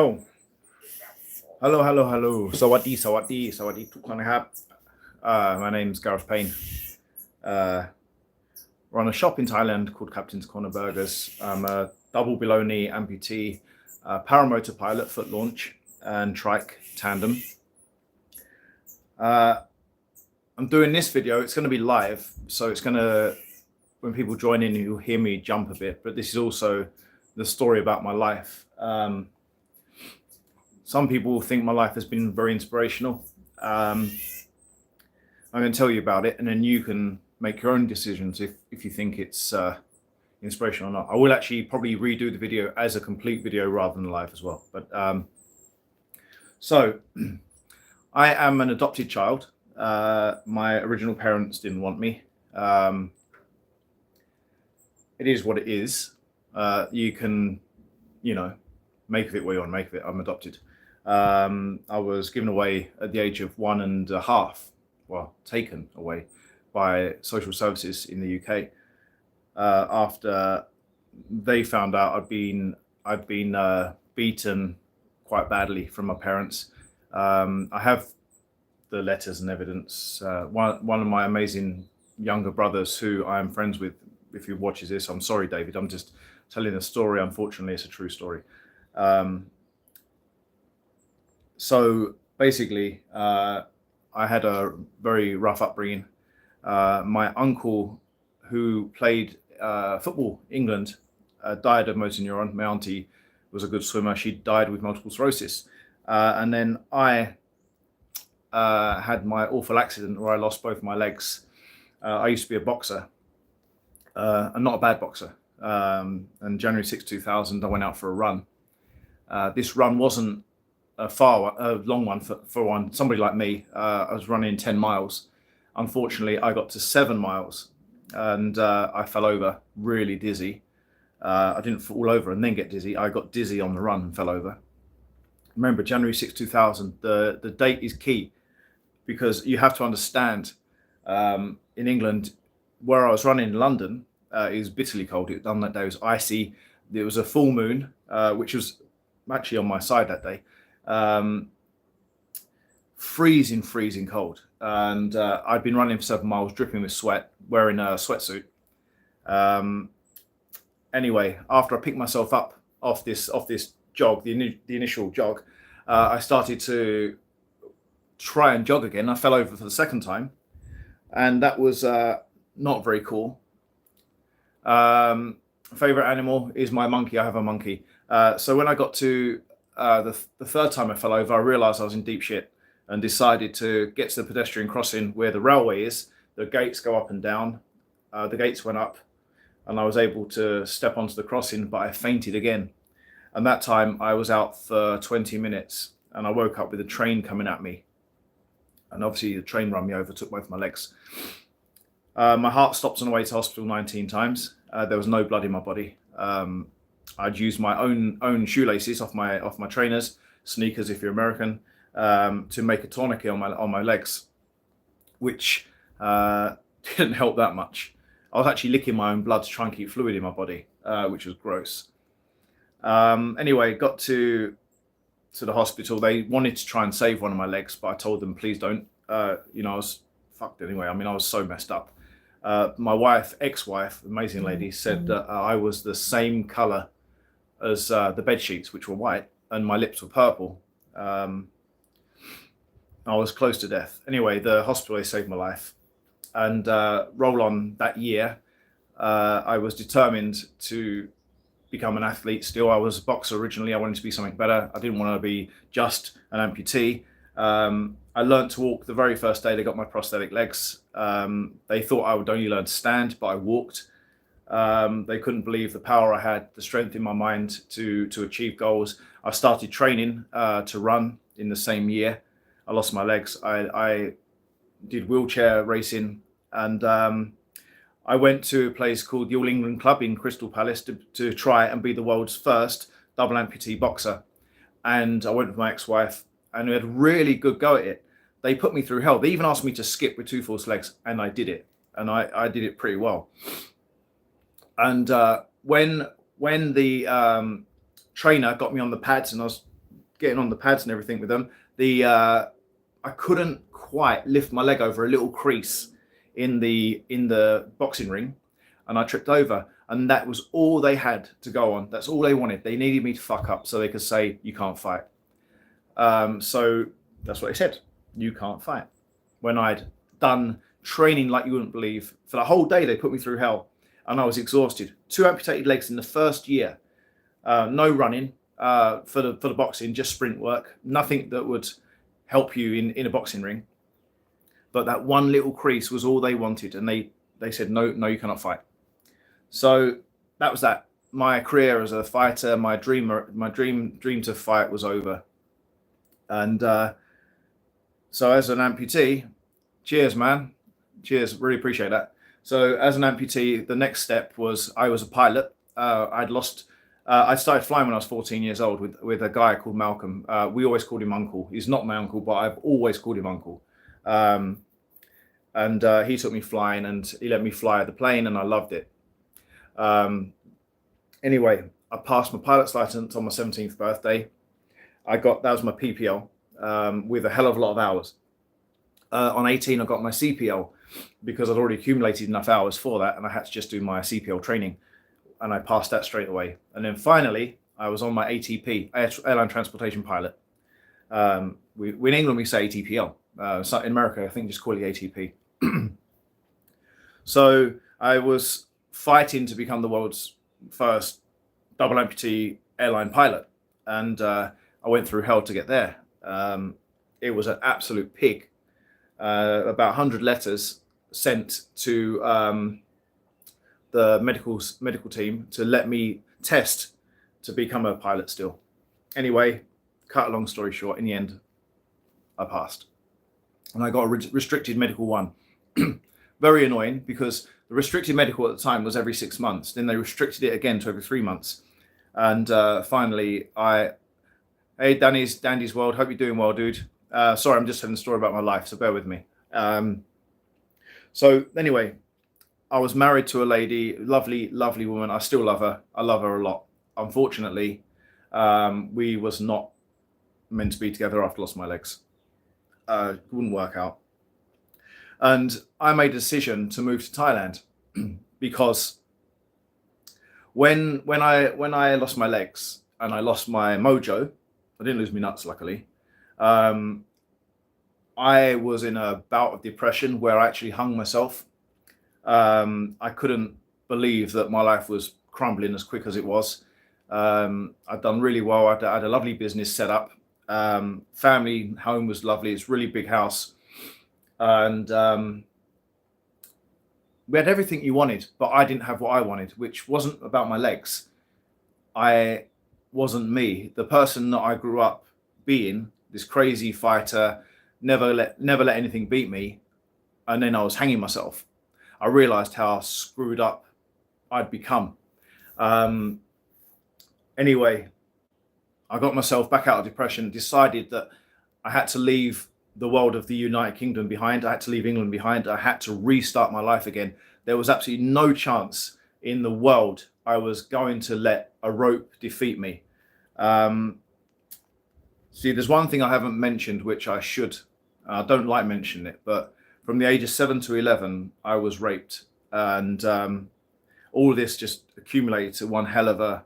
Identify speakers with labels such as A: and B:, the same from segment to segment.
A: Oh, hello. สวัสดีทุกคนนะครับ my name's Gareth Payne. Run a shop in Thailand called Captain's Corner Burgers. I'm a double below knee amputee, paramotor pilot, foot launch, and trike tandem. I'm doing this video. It's going to be live, so it's going to, when people join in, you'll hear me jump a bit. But this is also the story about my life. Some people think my life has been very inspirational. I'm going to tell you about it, and then you can make your own decisions if you think it's inspirational or not. I will actually probably redo the video as a complete video rather than live as well. But so I am an adopted child. My original parents didn't want me. It is what it is. You can, make of it what you want to make of it. I'm adopted. I was given away at the age of 1.5, well, taken away by social services in the UK after they found out I'd been beaten quite badly from my parents. I have the letters and evidence. One of my amazing younger brothers, who I am friends with, if he watches this, I'm sorry, David. I'm just telling a story. Unfortunately, it's a true story. So basically, I had a very rough upbringing. My uncle, who played football England, died of motor neuron. My auntie was a good swimmer. She died with multiple sclerosis. And then I had my awful accident where I lost both my legs. I used to be a boxer, and not a bad boxer. And January 6, 2000, I went out for a run. This run wasn't a long one for somebody like me. I was running 10 miles. Unfortunately, I got to 7 miles and I fell over, really dizzy. I didn't fall over and then get dizzy. I got dizzy on the run and fell over. Remember, January 6, 2000, the date is key because you have to understand, in England, where I was running in London, it was bitterly cold. On that day, it was icy. There was a full moon, which was actually on my side that day. Freezing cold, and I'd been running for 7 miles, dripping with sweat, wearing a sweatsuit. Anyway, after I picked myself up off this jog, the initial jog, I started to try and jog again. I fell over for the second time, and that was not very cool. Favorite animal is my monkey. I have a monkey. So when I got to the third time I fell over, I realized I was in deep shit and decided to get to the pedestrian crossing where the railway is. The gates go up and down. The gates went up and I was able to step onto the crossing, but I fainted again. And that time I was out for 20 minutes and I woke up with a train coming at me. And obviously the train run me over, took both my legs. My heart stopped on the way to hospital 19 times. There was no blood in my body. I'd used my own shoelaces off my trainers, sneakers if you're American, to make a tourniquet on my legs, which didn't help that much. I was actually licking my own blood to try and keep fluid in my body, which was gross. Anyway, got to the hospital. They wanted to try and save one of my legs, but I told them, please don't. I was fucked anyway. I mean, I was so messed up. My ex-wife, amazing lady, said that I was the same color as the bed sheets, which were white, and my lips were purple. I was close to death. Anyway, the hospital, they saved my life. And roll on that year, I was determined to become an athlete still. I was a boxer originally. I wanted to be something better. I didn't want to be just an amputee. I learned to walk the very first day they got my prosthetic legs. They thought I would only learn to stand, but I walked. They couldn't believe the power I had, the strength in my mind to achieve goals. I started training to run in the same year. I lost my legs. I did wheelchair racing, and I went to a place called the All England Club in Crystal Palace to try and be the world's first double amputee boxer. And I went with my ex-wife, and we had a really good go at it. They put me through hell. They even asked me to skip with 2 false legs, and I did it. And I did it pretty well. And when the trainer got me on the pads and I was getting on the pads and everything with them, I couldn't quite lift my leg over a little crease in the boxing ring, and I tripped over. And that was all they had to go on. That's all they wanted. They needed me to fuck up so they could say, you can't fight. So that's what they said. You can't fight. When I'd done training like you wouldn't believe, for the whole day, they put me through hell. And I was exhausted. 2 amputated legs in the first year. No running for the boxing, just sprint work. Nothing that would help you in a boxing ring. But that one little crease was all they wanted. And they said, no, you cannot fight. So that was that. My career as a fighter, my dream to fight was over. And so as an amputee, cheers, man. Cheers, really appreciate that. So as an amputee, the next step was I was a pilot. I started flying when I was 14 years old with a guy called Malcolm. We always called him Uncle. He's not my uncle, but I've always called him Uncle. And he took me flying, and he let me fly the plane, and I loved it. Anyway, I passed my pilot's license on my 17th birthday. That was my PPL with a hell of a lot of hours. On 18, I got my CPL because I'd already accumulated enough hours for that, and I had to just do my CPL training, and I passed that straight away. And then finally, I was on my ATP, airline transportation pilot. In England, we say ATPL. So in America, I think just call it ATP. So I was fighting to become the world's first double amputee airline pilot, and I went through hell to get there. It was an absolute pig. About 100 letters sent to the medical team to let me test to become a pilot still. Anyway, cut a long story short, in the end, I passed. And I got a restricted medical 1. Very annoying, because the restricted medical at the time was every 6 months. Then they restricted it again to every 3 months. And finally, hey, Dandy's World, hope you're doing well, dude. Sorry, I'm just telling a story about my life, so bear with me. So anyway, I was married to a lady, lovely, lovely woman. I still love her. I love her a lot. Unfortunately, we was not meant to be together after I lost my legs. Wouldn't work out. And I made a decision to move to Thailand because when I lost my legs and I lost my mojo, I didn't lose my nuts, luckily. I was in a bout of depression where I actually hung myself. I couldn't believe that my life was crumbling as quick as it was. I'd done really well. I had a lovely business set up. Family home was lovely. It's a really big house. And we had everything you wanted, but I didn't have what I wanted, which wasn't about my legs. I wasn't me. The person that I grew up being, this crazy fighter, never let anything beat me, and then I was hanging myself. I realized how screwed up I'd become. Anyway, I got myself back out of depression, decided that I had to leave the world of the United Kingdom behind. I had to leave England behind. I had to restart my life again. There was absolutely no chance in the world I was going to let a rope defeat me. See, there's one thing I haven't mentioned, which I should. I don't like mentioning it, but from the age of 7 to 11, I was raped. And all of this just accumulated to one hell of a,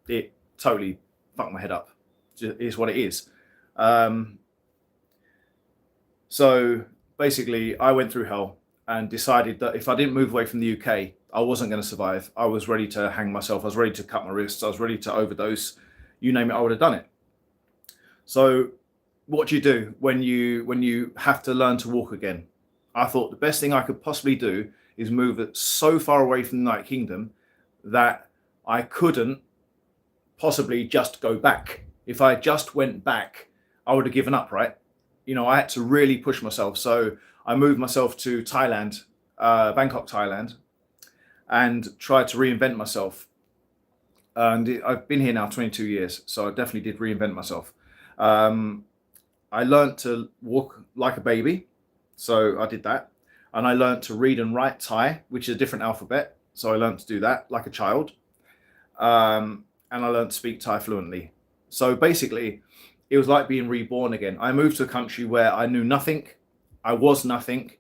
A: it totally fucked my head up. It is what it is. So basically, I went through hell and decided that if I didn't move away from the UK, I wasn't going to survive. I was ready to hang myself. I was ready to cut my wrists. I was ready to overdose. You name it, I would have done it. So what do you do when you have to learn to walk again? I thought the best thing I could possibly do is move it so far away from the United Kingdom that I couldn't possibly just go back. If I just went back, I would have given up, right? I had to really push myself. So I moved myself to Thailand, Bangkok, Thailand, and tried to reinvent myself. And I've been here now 22 years, so I definitely did reinvent myself. I learned to walk like a baby, so I did that. And I learned to read and write Thai, which is a different alphabet. So I learned to do that like a child. And I learned to speak Thai fluently. So basically, it was like being reborn again. I moved to a country where I knew nothing. I was nothing.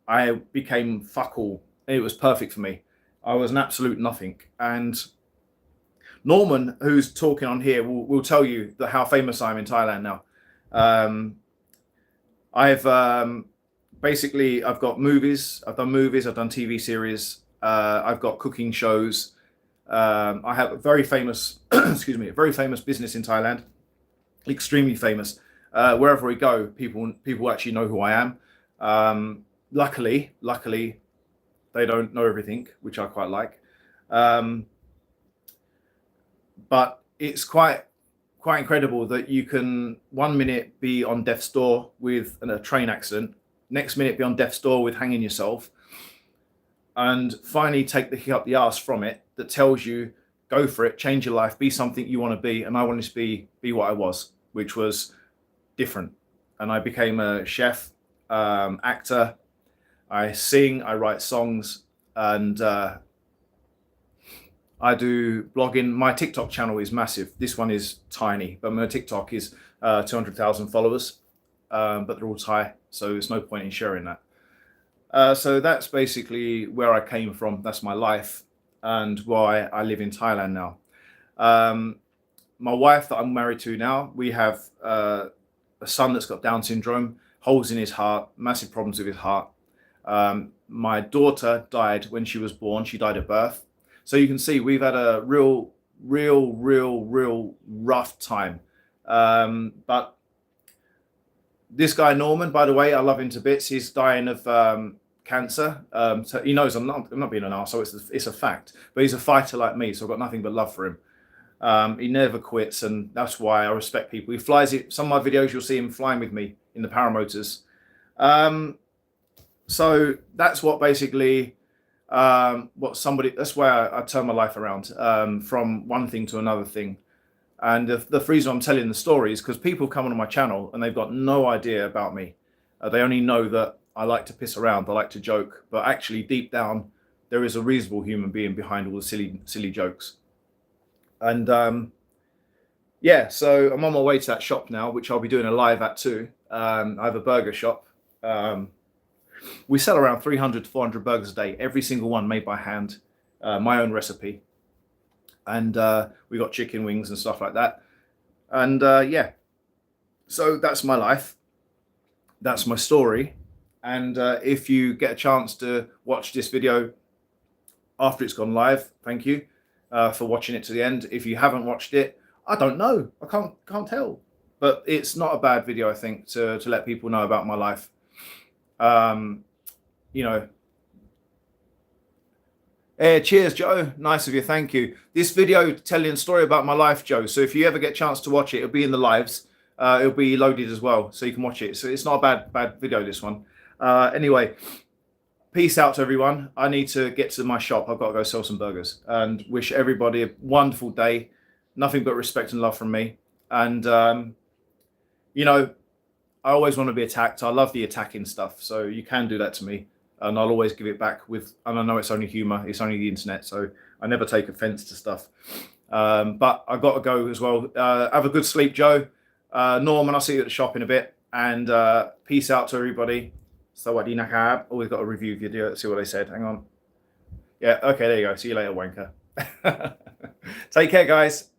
A: I became fuck all. It was perfect for me. I was an absolute nothing. And Norman, who's talking on here, will tell you how famous I am in Thailand now. I've basically, I've got movies. I've done movies. I've done TV series. I've got cooking shows. I have a very famous, excuse me, a very famous business in Thailand. Extremely famous. Wherever we go, people actually know who I am. Luckily, they don't know everything, which I quite like. But it's quite incredible that you can 1 minute be on death's door with a train accident, next minute be on death's door with hanging yourself, and finally take the kick up the arse from it that tells you, go for it, change your life, be something you want to be. And I wanted to be what I was, which was different. And I became a chef, actor. I sing, I write songs, and I do blogging. My TikTok channel is massive. This one is tiny, but my TikTok is 200,000 followers, but they're all Thai, so there's no point in sharing that. So that's basically where I came from. That's my life and why I live in Thailand now. My wife that I'm married to now, we have a son that's got Down syndrome, holes in his heart, massive problems with his heart. My daughter died when she was born. She died at birth. So you can see we've had a real rough time. But this guy, Norman, by the way, I love him to bits. He's dying of cancer. So he knows I'm not being an arsehole. It's a fact. But he's a fighter like me, so I've got nothing but love for him. He never quits, and that's why I respect people. He flies it. Some of my videos, you'll see him flying with me in the paramotors. So that's what basically that's why I turn my life around, from one thing to another thing. And the reason I'm telling the story is because people come on my channel and they've got no idea about me. They only know that I like to piss around, I like to joke, but actually deep down there is a reasonable human being behind all the silly jokes. And yeah, so I'm on my way to that shop now, which I'll be doing a live at too. I have a burger shop. We sell around 300 to 400 burgers a day, every single one made by hand, my own recipe. And we got chicken wings and stuff like that. And yeah, so that's my life. That's my story. And if you get a chance to watch this video after it's gone live, thank you for watching it to the end. If you haven't watched it, I don't know. I can't tell. But it's not a bad video, I think, to let people know about my life. You know, cheers, Joe. Nice of you. Thank you. This video telling a story about my life, Joe. So if you ever get a chance to watch it, it'll be in the lives. It'll be loaded as well, so you can watch it. So it's not a bad video, this one. Anyway, peace out to everyone. I need to get to my shop. I've got to go sell some burgers, and wish everybody a wonderful day. Nothing but respect and love from me. And you know, I always want to be attacked. I love the attacking stuff. So you can do that to me, and I'll always give it back with, and I know it's only humor. It's only the internet. So I never take offense to stuff. But I got to go as well. Have a good sleep, Joe. Norman, I'll see you at the shop in a bit. And peace out to everybody. Sawadee nakab. Always got a review video. Let's see what they said. Hang on. Yeah. Okay. There you go. See you later, wanker. Take care, guys.